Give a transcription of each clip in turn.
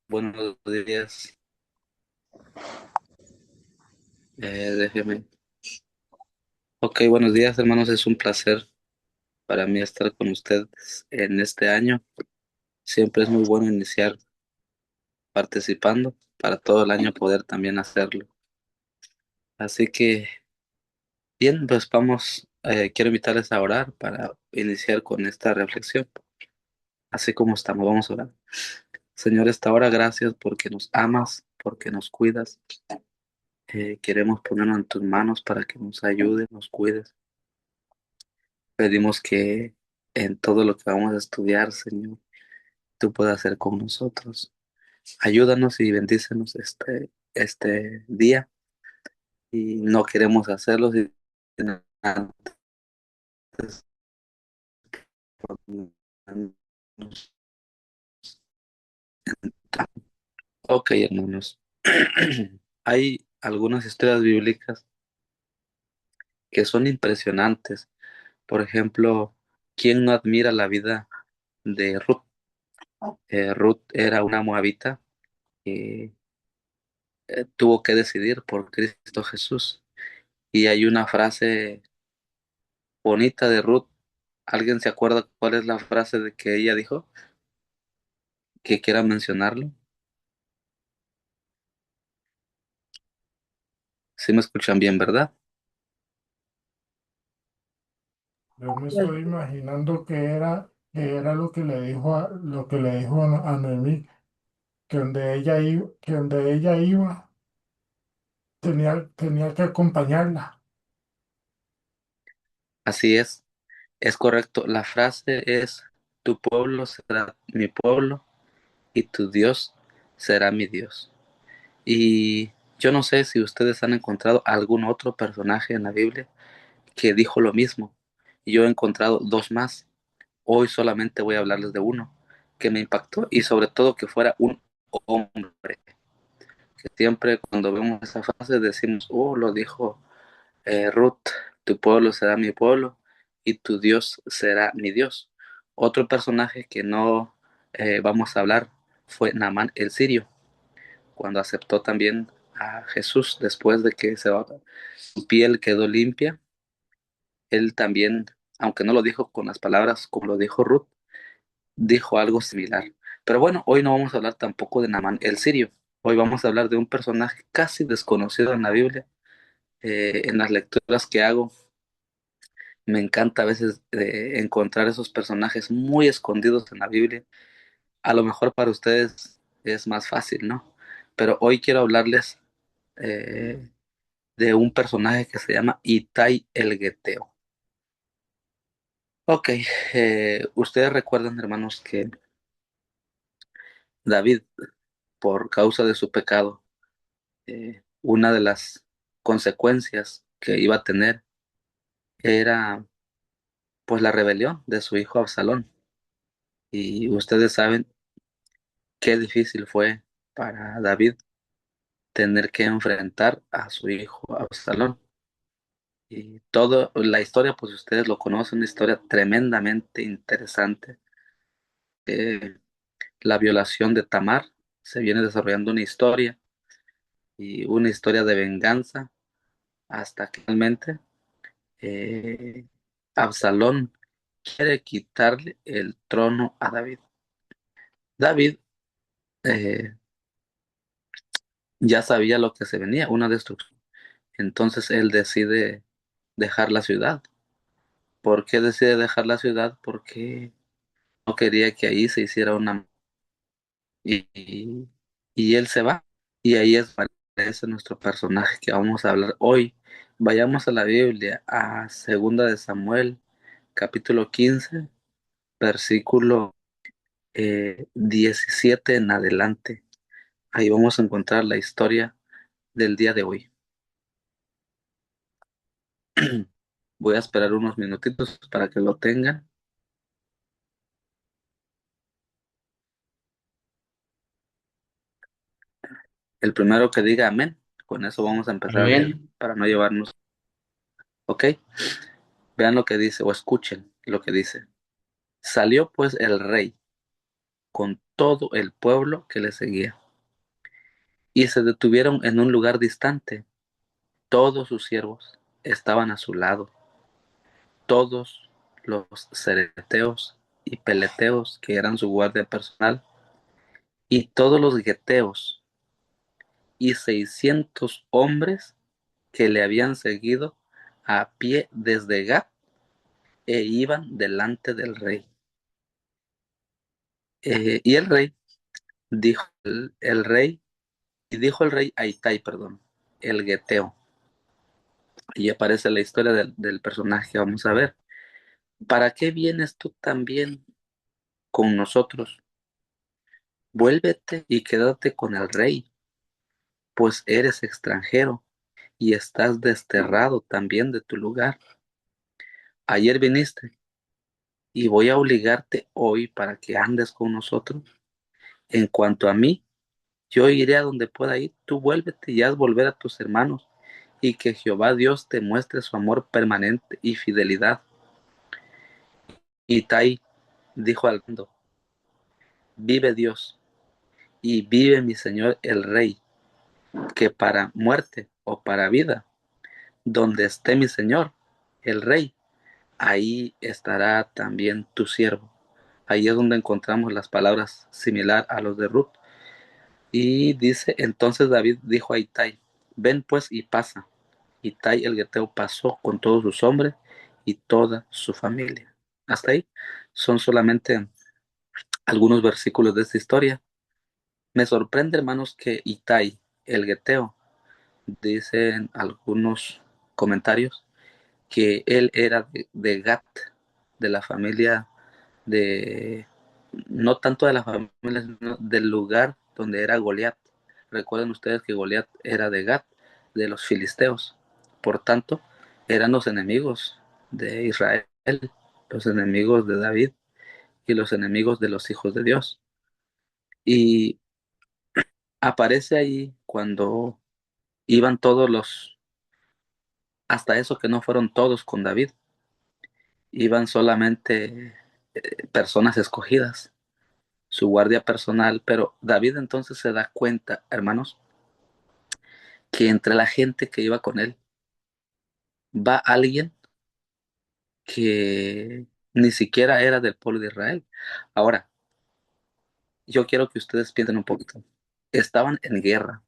Buenos días. Déjeme. Ok, buenos días, hermanos. Es un placer para mí estar con ustedes en este año. Siempre es muy bueno iniciar participando para todo el año poder también hacerlo. Así que, bien, pues vamos. Quiero invitarles a orar para iniciar con esta reflexión. Así como estamos, vamos a orar. Señor, esta hora, gracias porque nos amas, porque nos cuidas. Queremos ponernos en tus manos para que nos ayudes, nos cuides. Pedimos que en todo lo que vamos a estudiar, Señor, tú puedas hacer con nosotros. Ayúdanos y bendícenos este día. Y no queremos hacerlo sin antes ponernos. Ok, hermanos. Hay algunas historias bíblicas que son impresionantes. Por ejemplo, ¿quién no admira la vida de Ruth? Ruth era una moabita que tuvo que decidir por Cristo Jesús. Y hay una frase bonita de Ruth. ¿Alguien se acuerda cuál es la frase de que ella dijo? Que quiera mencionarlo. Si me escuchan bien, ¿verdad? Yo me estoy imaginando que era lo que le dijo a Noemí, que donde ella iba tenía que acompañarla. Así es correcto. La frase es, tu pueblo será mi pueblo y tu Dios será mi Dios. Y yo no sé si ustedes han encontrado algún otro personaje en la Biblia que dijo lo mismo. Yo he encontrado dos más. Hoy solamente voy a hablarles de uno que me impactó y sobre todo que fuera un hombre. Que siempre cuando vemos esa frase decimos, oh, lo dijo Ruth, tu pueblo será mi pueblo y tu Dios será mi Dios. Otro personaje que no vamos a hablar fue Naamán el sirio, cuando aceptó también a Jesús después de que su piel quedó limpia. Él también, aunque no lo dijo con las palabras como lo dijo Ruth, dijo algo similar. Pero bueno, hoy no vamos a hablar tampoco de Naamán el sirio. Hoy vamos a hablar de un personaje casi desconocido en la Biblia. En las lecturas que hago, me encanta a veces encontrar esos personajes muy escondidos en la Biblia. A lo mejor para ustedes es más fácil, ¿no? Pero hoy quiero hablarles eh, de un personaje que se llama Itai el Geteo. Ok, ustedes recuerdan, hermanos, que David, por causa de su pecado, una de las consecuencias que iba a tener era pues la rebelión de su hijo Absalón. Y ustedes saben qué difícil fue para David tener que enfrentar a su hijo Absalón. Y toda la historia, pues ustedes lo conocen, una historia tremendamente interesante. Eh, la violación de Tamar, se viene desarrollando una historia y una historia de venganza hasta que finalmente eh, Absalón quiere quitarle el trono a David. David eh, ya sabía lo que se venía, una destrucción. Entonces él decide dejar la ciudad. ¿Por qué decide dejar la ciudad? Porque no quería que ahí se hiciera una... Y, y él se va. Y ahí es aparece nuestro personaje que vamos a hablar hoy. Vayamos a la Biblia, a Segunda de Samuel, capítulo 15 versículo 17 en adelante. Ahí vamos a encontrar la historia del día de hoy. Voy a esperar unos minutitos para que lo tengan. El primero que diga amén, con eso vamos a empezar a leer, Amén. para no llevarnos, ¿ok? Vean lo que dice, o escuchen lo que dice. Salió pues el rey con todo el pueblo que le seguía. Y se detuvieron en un lugar distante. Todos sus siervos estaban a su lado, todos los cereteos y peleteos que eran su guardia personal, y todos los geteos y 600 hombres que le habían seguido a pie desde Gat e iban delante del rey. Y el rey dijo el rey y dijo el rey a Itai, perdón, el geteo. Y aparece la historia del personaje que vamos a ver. ¿Para qué vienes tú también con nosotros? Vuélvete y quédate con el rey, pues eres extranjero y estás desterrado también de tu lugar. Ayer viniste y voy a obligarte hoy para que andes con nosotros. En cuanto a mí, yo iré a donde pueda ir, tú vuélvete y haz volver a tus hermanos, y que Jehová Dios te muestre su amor permanente y fidelidad. Itai dijo al mundo, vive Dios y vive mi señor el rey, que para muerte o para vida, donde esté mi señor el rey, ahí estará también tu siervo. Ahí es donde encontramos las palabras similar a los de Ruth. Y dice, entonces David dijo a Itai, ven pues y pasa. Itai el geteo pasó con todos sus hombres y toda su familia. Hasta ahí son solamente algunos versículos de esta historia. Me sorprende, hermanos, que Itai el geteo, dicen algunos comentarios, que él era de Gat, de la familia de, no tanto de la familia, sino del lugar donde era Goliat. Recuerden ustedes que Goliat era de Gat, de los filisteos. Por tanto, eran los enemigos de Israel, los enemigos de David y los enemigos de los hijos de Dios. Y aparece ahí cuando iban todos hasta eso que no fueron todos con David, iban solamente personas escogidas, su guardia personal, pero David entonces se da cuenta, hermanos, que entre la gente que iba con él va alguien que ni siquiera era del pueblo de Israel. Ahora, yo quiero que ustedes piensen un poquito. Estaban en guerra,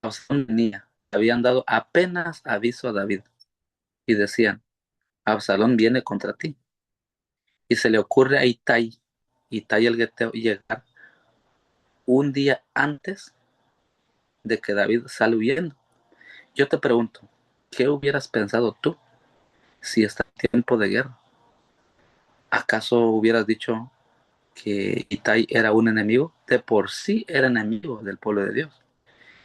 Absalón venía, habían dado apenas aviso a David y decían, Absalón viene contra ti. Y se le ocurre a Itai el Geteo, llegar un día antes de que David sale huyendo. Yo te pregunto, ¿qué hubieras pensado tú si está en tiempo de guerra? ¿Acaso hubieras dicho que Itai era un enemigo? De por sí era enemigo del pueblo de Dios.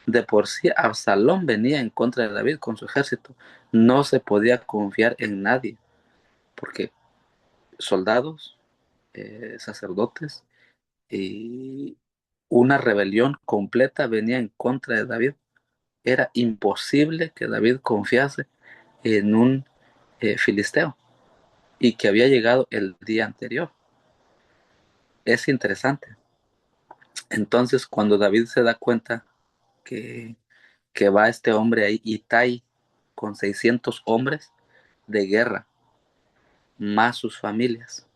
De por sí Absalón venía en contra de David con su ejército. No se podía confiar en nadie, porque soldados, sacerdotes y una rebelión completa venía en contra de David. Era imposible que David confiase en un filisteo y que había llegado el día anterior. Es interesante. Entonces, cuando David se da cuenta que, que va este hombre ahí, Itai, con 600 hombres de guerra, más sus familias,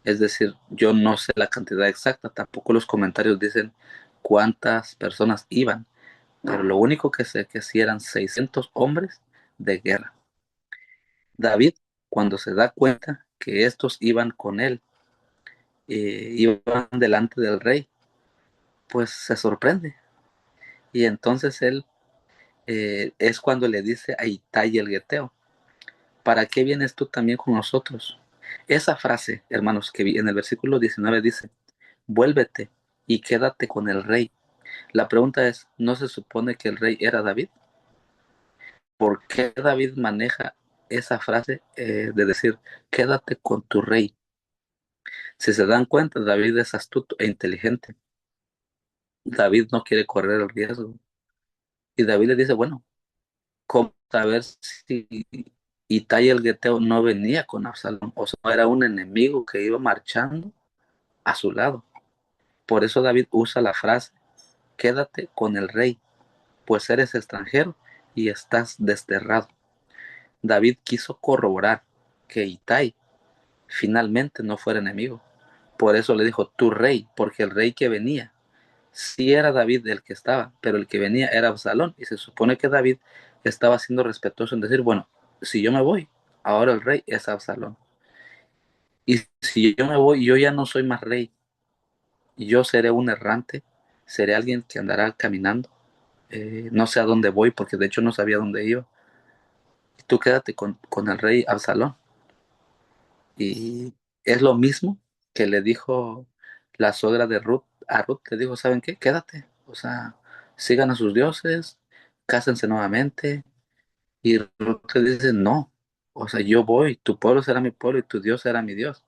es decir, yo no sé la cantidad exacta, tampoco los comentarios dicen cuántas personas iban, pero lo único que sé que sí eran 600 hombres de guerra. David, cuando se da cuenta que estos iban con él, iban delante del rey, pues se sorprende. Y entonces él es cuando le dice a Itai el Geteo, ¿para qué vienes tú también con nosotros? Esa frase, hermanos, que en el versículo 19 dice, vuélvete y quédate con el rey. La pregunta es, ¿no se supone que el rey era David? ¿Por qué David maneja esa frase de decir, quédate con tu rey? Si se dan cuenta, David es astuto e inteligente. David no quiere correr el riesgo. Y David le dice, bueno, ¿cómo saber si Itai el Geteo no venía con Absalón? O sea, era un enemigo que iba marchando a su lado. Por eso David usa la frase, quédate con el rey, pues eres extranjero y estás desterrado. David quiso corroborar que Itai finalmente no fuera enemigo. Por eso le dijo, tu rey, porque el rey que venía, sí era David el que estaba, pero el que venía era Absalón. Y se supone que David estaba siendo respetuoso en decir, bueno, si yo me voy, ahora el rey es Absalón. Y si yo me voy, yo ya no soy más rey. Yo seré un errante, seré alguien que andará caminando. No sé a dónde voy, porque de hecho no sabía dónde iba. Y tú quédate con el rey Absalón. Y es lo mismo que le dijo la suegra de Ruth. A Ruth le dijo, ¿saben qué? Quédate. O sea, sigan a sus dioses, cásense nuevamente. Y Ruth le dice, no. O sea, yo voy, tu pueblo será mi pueblo y tu Dios será mi Dios.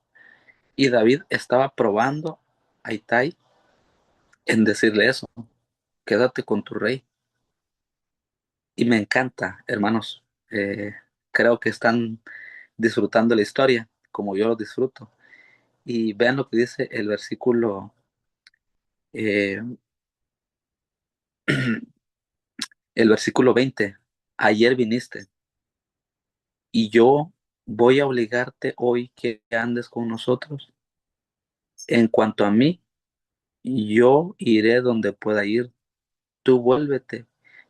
Y David estaba probando a Itai en decirle eso, quédate con tu rey. Y me encanta, hermanos. Creo que están disfrutando la historia como yo lo disfruto. Y vean lo que dice el versículo, eh, el versículo 20. Ayer viniste y yo voy a obligarte hoy que andes con nosotros. En cuanto a mí, yo iré donde pueda ir. Tú vuélvete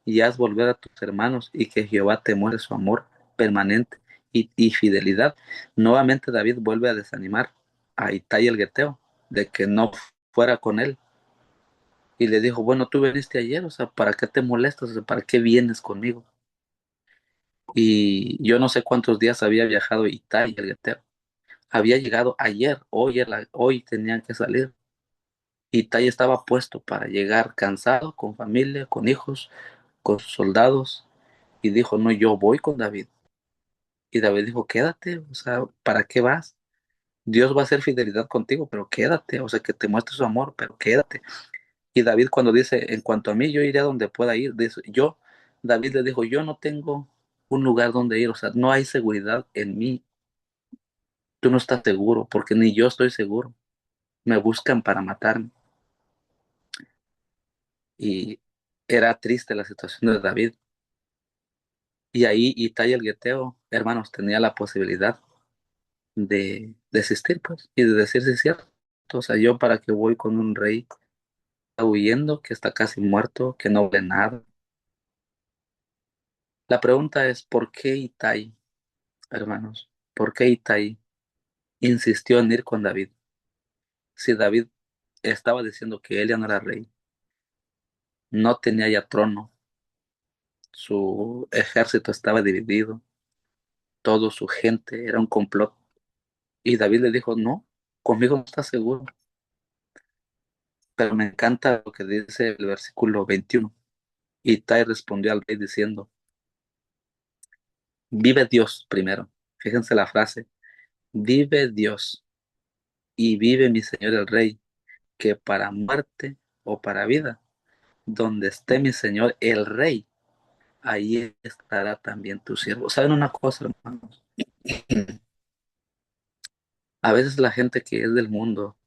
y haz volver a tus hermanos y que Jehová te muestre su amor permanente y fidelidad. Nuevamente David vuelve a desanimar a Itai el Geteo de que no fuera con él. Y le dijo, bueno, tú viniste ayer, o sea, ¿para qué te molestas? O sea, ¿para qué vienes conmigo? Y yo no sé cuántos días había viajado Itai el Geteo. Había llegado ayer, hoy tenían que salir. Itai estaba puesto para llegar cansado, con familia, con hijos, con sus soldados, y dijo, no, yo voy con David. Y David dijo, quédate, o sea, ¿para qué vas? Dios va a hacer fidelidad contigo, pero quédate, o sea, que te muestre su amor, pero quédate. Y David cuando dice, en cuanto a mí, yo iré a donde pueda ir, dice, David le dijo, yo no tengo un lugar donde ir, o sea, no hay seguridad en mí, tú no estás seguro, porque ni yo estoy seguro, me buscan para matarme. Y era triste la situación de David. Y ahí Itai el Geteo, hermanos, tenía la posibilidad de desistir, pues, y de decir si es cierto. O sea, yo para qué voy con un rey que está huyendo, que está casi muerto, que no ve nada. La pregunta es, ¿por qué Itai, hermanos? ¿Por qué Itai insistió en ir con David? Si David estaba diciendo que él ya no era rey, no tenía ya trono, su ejército estaba dividido, todo su gente era un complot. Y David le dijo, no, conmigo no estás seguro. Pero me encanta lo que dice el versículo 21. Itai respondió al rey diciendo, vive Dios primero. Fíjense la frase, vive Dios y vive mi señor el rey, que para muerte o para vida, donde esté mi señor el rey, ahí estará también tu siervo. ¿Saben una cosa, hermanos? A veces la gente que es del mundo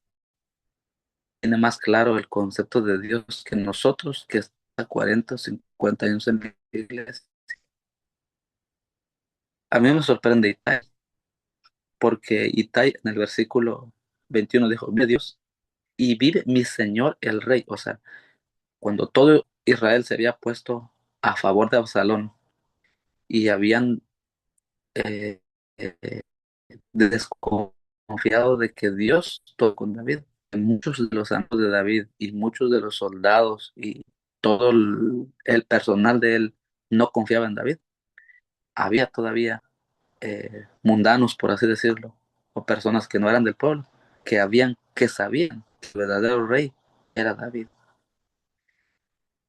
tiene más claro el concepto de Dios que nosotros, que está 40 o 50 años en la iglesia. A mí me sorprende Itai, porque Itai en el versículo 21 dijo, vive Dios y vive mi señor el rey. O sea, cuando todo Israel se había puesto a favor de Absalón y habían eh, eh, desconfiado de que Dios estuvo con David, muchos de los santos de David y muchos de los soldados y todo el personal de él no confiaba en David. Había todavía mundanos, por así decirlo, o personas que no eran del pueblo, que sabían que el verdadero rey era David.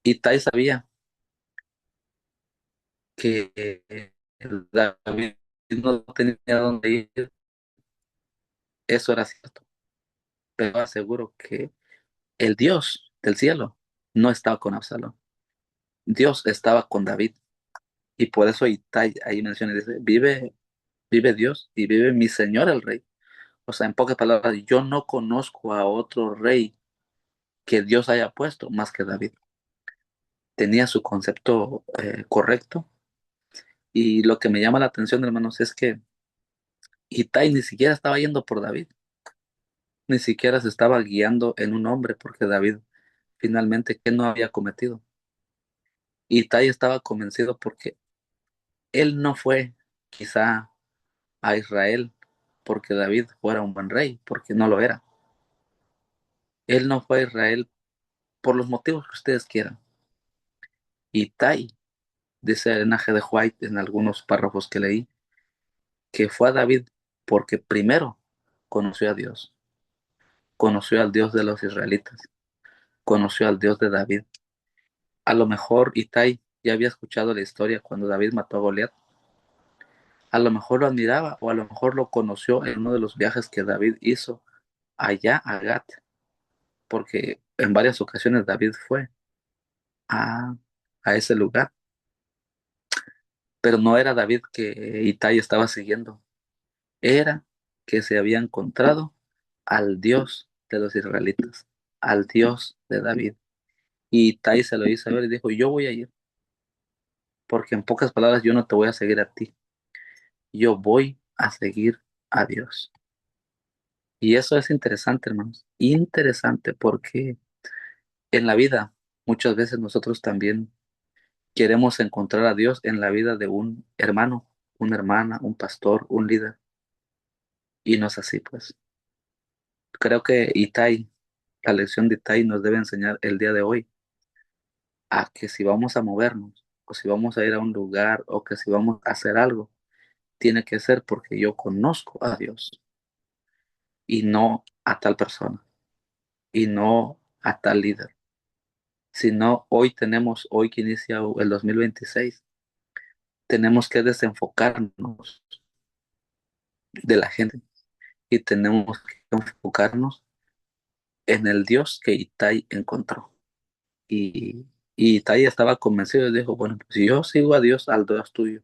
Y Tai sabía que David no tenía dónde ir, eso era cierto, pero aseguro que el Dios del cielo no estaba con Absalón, Dios estaba con David. Y por eso Itai ahí menciona, dice, vive Dios y vive mi Señor el Rey. O sea, en pocas palabras, yo no conozco a otro rey que Dios haya puesto más que David. Tenía su concepto correcto. Y lo que me llama la atención, hermanos, es que Itai ni siquiera estaba yendo por David, ni siquiera se estaba guiando en un hombre, porque David finalmente, ¿qué no había cometido? Itai estaba convencido porque él no fue quizá a Israel porque David fuera un buen rey, porque no lo era. Él no fue a Israel por los motivos que ustedes quieran. Itai, dice Elena de White en algunos párrafos que leí, que fue a David porque primero conoció a Dios, conoció al Dios de los israelitas, conoció al Dios de David. A lo mejor Itai ya había escuchado la historia cuando David mató a Goliat. A lo mejor lo admiraba o a lo mejor lo conoció en uno de los viajes que David hizo allá a Gat, porque en varias ocasiones David fue a, a ese lugar, pero no era David que Itai estaba siguiendo, era que se había encontrado al Dios de los israelitas, al Dios de David. Y Itai se lo hizo ver y dijo, yo voy a ir, porque en pocas palabras yo no te voy a seguir a ti, yo voy a seguir a Dios. Y eso es interesante, hermanos, interesante porque en la vida muchas veces nosotros también queremos encontrar a Dios en la vida de un hermano, una hermana, un pastor, un líder. Y no es así, pues. Creo que Itai, la lección de Itai nos debe enseñar el día de hoy a que si vamos a movernos, o si vamos a ir a un lugar, o que si vamos a hacer algo, tiene que ser porque yo conozco a Dios y no a tal persona y no a tal líder. Sino hoy que inicia el 2026, tenemos que desenfocarnos de la gente y tenemos que enfocarnos en el Dios que Itai encontró. Y Itai estaba convencido y dijo, bueno, pues si yo sigo a Dios, al Dios tuyo,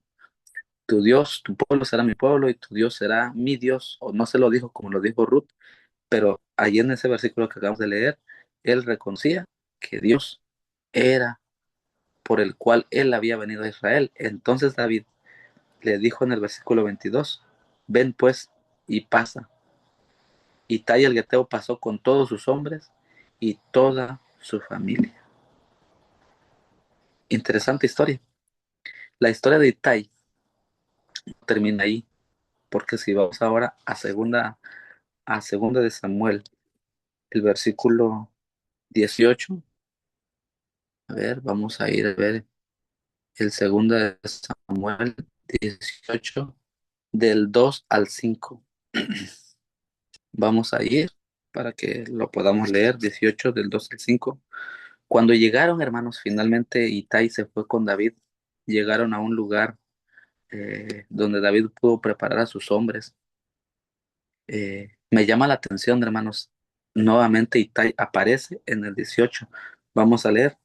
tu Dios, tu pueblo será mi pueblo y tu Dios será mi Dios, o no se lo dijo como lo dijo Ruth, pero allí en ese versículo que acabamos de leer, él reconocía que Dios era por el cual él había venido a Israel. Entonces David le dijo en el versículo 22, ven pues y pasa. Itai el Geteo pasó con todos sus hombres y toda su familia. Interesante historia. La historia de Itai termina ahí, porque si vamos ahora a segunda de Samuel, el versículo 18, a ver, vamos a ir a ver el segundo de Samuel 18, del 2 al 5. Vamos a ir para que lo podamos leer, 18 del 2 al 5. Cuando llegaron, hermanos, finalmente Itai se fue con David. Llegaron a un lugar donde David pudo preparar a sus hombres. Me llama la atención, hermanos. Nuevamente Itai aparece en el 18. Vamos a leer.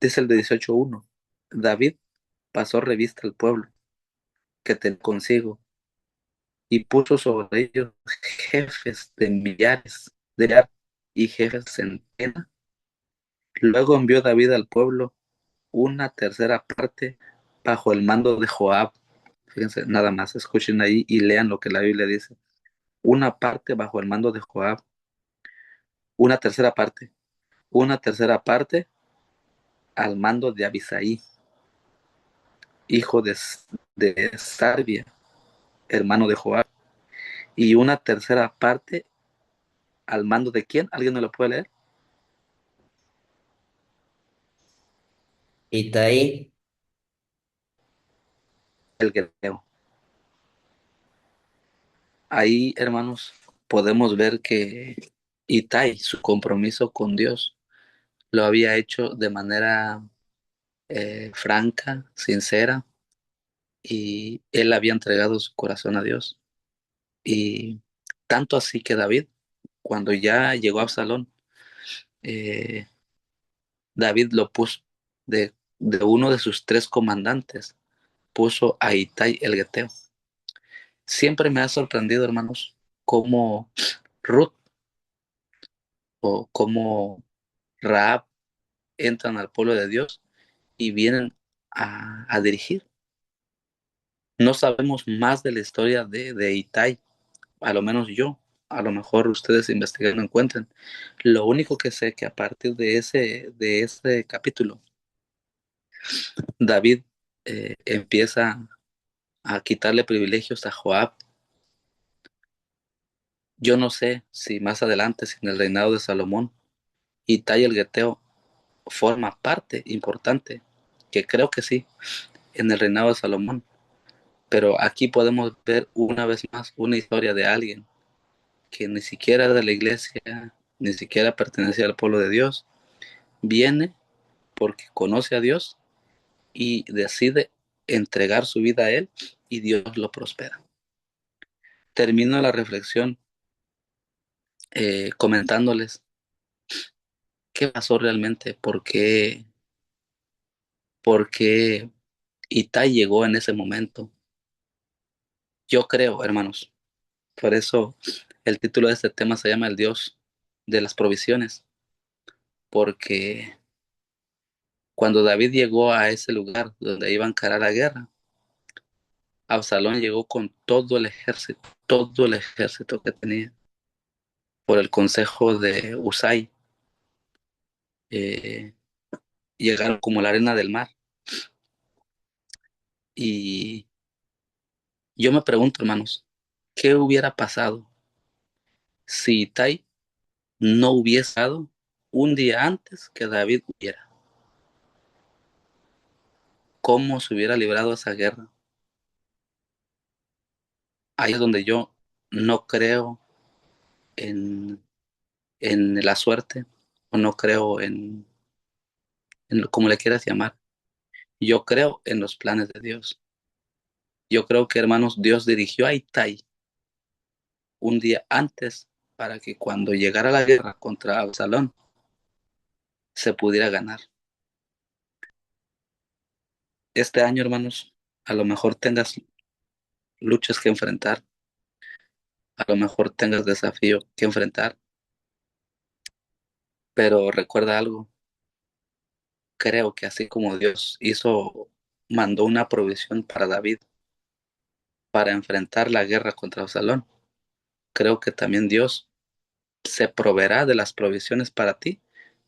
Dice el de 18:1. David pasó revista al pueblo que tenía consigo y puso sobre ellos jefes de millares y jefes de centenas. Luego envió David al pueblo una tercera parte bajo el mando de Joab. Fíjense, nada más, escuchen ahí y lean lo que la Biblia dice. Una parte bajo el mando de Joab, una tercera parte, una tercera parte al mando de Abisai, hijo de Sarbia, hermano de Joab, y una tercera parte al mando de quién, ¿alguien me lo puede leer? Itaí, El guerrero. Ahí, hermanos, podemos ver que Itai, su compromiso con Dios, lo había hecho de manera franca, sincera, y él había entregado su corazón a Dios. Y tanto así que David, cuando ya llegó a Absalón, eh, David lo puso de uno de sus tres comandantes, puso a Itai el Geteo. siempre me ha sorprendido, hermanos, cómo Ruth o cómo Rahab entran al pueblo de Dios y vienen a dirigir. No sabemos más de la historia de Itai, a lo menos yo, a lo mejor ustedes investigan y lo encuentren. Lo único que sé que a partir de ese capítulo, David empieza a quitarle privilegios a Joab. Yo no sé si más adelante, si en el reinado de Salomón, Itai el Geteo forma parte importante, que creo que sí, en el reinado de Salomón. Pero aquí podemos ver una vez más una historia de alguien que ni siquiera era de la iglesia, ni siquiera pertenecía al pueblo de Dios, viene porque conoce a Dios y decide entregar su vida a Él y Dios lo prospera. Termino la reflexión comentándoles qué pasó realmente, por qué Itai llegó en ese momento. Yo creo, hermanos, por eso el título de este tema se llama El Dios de las provisiones, porque cuando David llegó a ese lugar donde iba a encarar la guerra, Absalón llegó con todo el ejército que tenía, por el consejo de Usai, eh, llegaron como la arena del mar. Y yo me pregunto, hermanos, ¿qué hubiera pasado si Itai no hubiese dado un día antes que David hubiera? ¿Cómo se hubiera librado esa guerra? Ahí es donde yo no creo en, en la suerte, o no creo como le quieras llamar. Yo creo en los planes de Dios. Yo creo que, hermanos, Dios dirigió a Itai un día antes para que cuando llegara la guerra contra Absalón se pudiera ganar. Este año, hermanos, a lo mejor tengas luchas que enfrentar, a lo mejor tengas desafío que enfrentar, pero recuerda algo, creo que así como Dios mandó una provisión para David para enfrentar la guerra contra Absalón, creo que también Dios se proveerá de las provisiones para ti,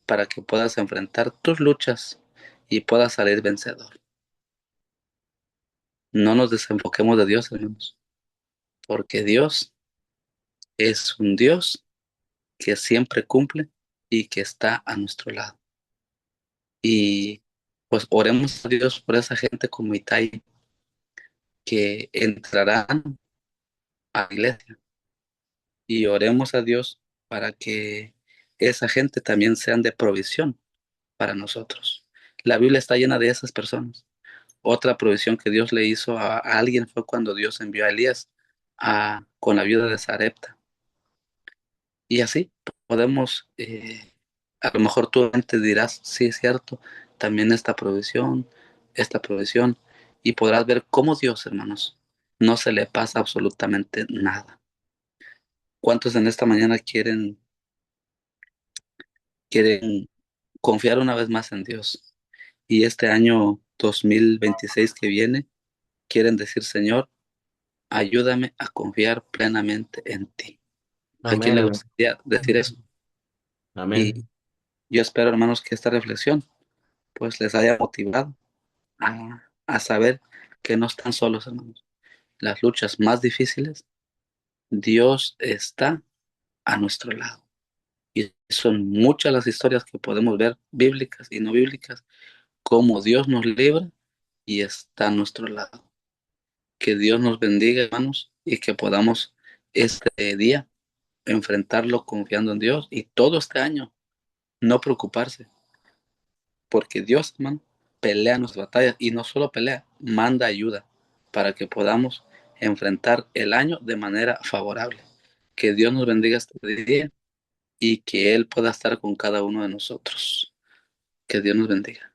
para que puedas enfrentar tus luchas y puedas salir vencedor. No nos desenfoquemos de Dios, hermanos, porque Dios es un Dios que siempre cumple y que está a nuestro lado. Y pues oremos a Dios por esa gente como Itai que entrarán a la iglesia, y oremos a Dios para que esa gente también sean de provisión para nosotros. La Biblia está llena de esas personas. Otra provisión que Dios le hizo a alguien fue cuando Dios envió a Elías con la viuda de Sarepta. Y así podemos, a lo mejor tú te dirás, sí es cierto, también esta provisión, y podrás ver cómo Dios, hermanos, no se le pasa absolutamente nada. ¿Cuántos en esta mañana quieren confiar una vez más en Dios? Y este año 2026 que viene, quieren decir, Señor, ayúdame a confiar plenamente en ti. ¿A quién Amén, le amén. gustaría decir eso? Y Amén. yo espero, hermanos, que esta reflexión pues les haya motivado a saber que no están solos, hermanos. Las luchas más difíciles, Dios está a nuestro lado. Y son muchas las historias que podemos ver, bíblicas y no bíblicas, cómo Dios nos libra y está a nuestro lado. Que Dios nos bendiga, hermanos, y que podamos este día enfrentarlo confiando en Dios, y todo este año no preocuparse, porque Dios, hermano, pelea nuestras batallas, y no solo pelea, manda ayuda para que podamos enfrentar el año de manera favorable. Que Dios nos bendiga este día y que Él pueda estar con cada uno de nosotros. Que Dios nos bendiga.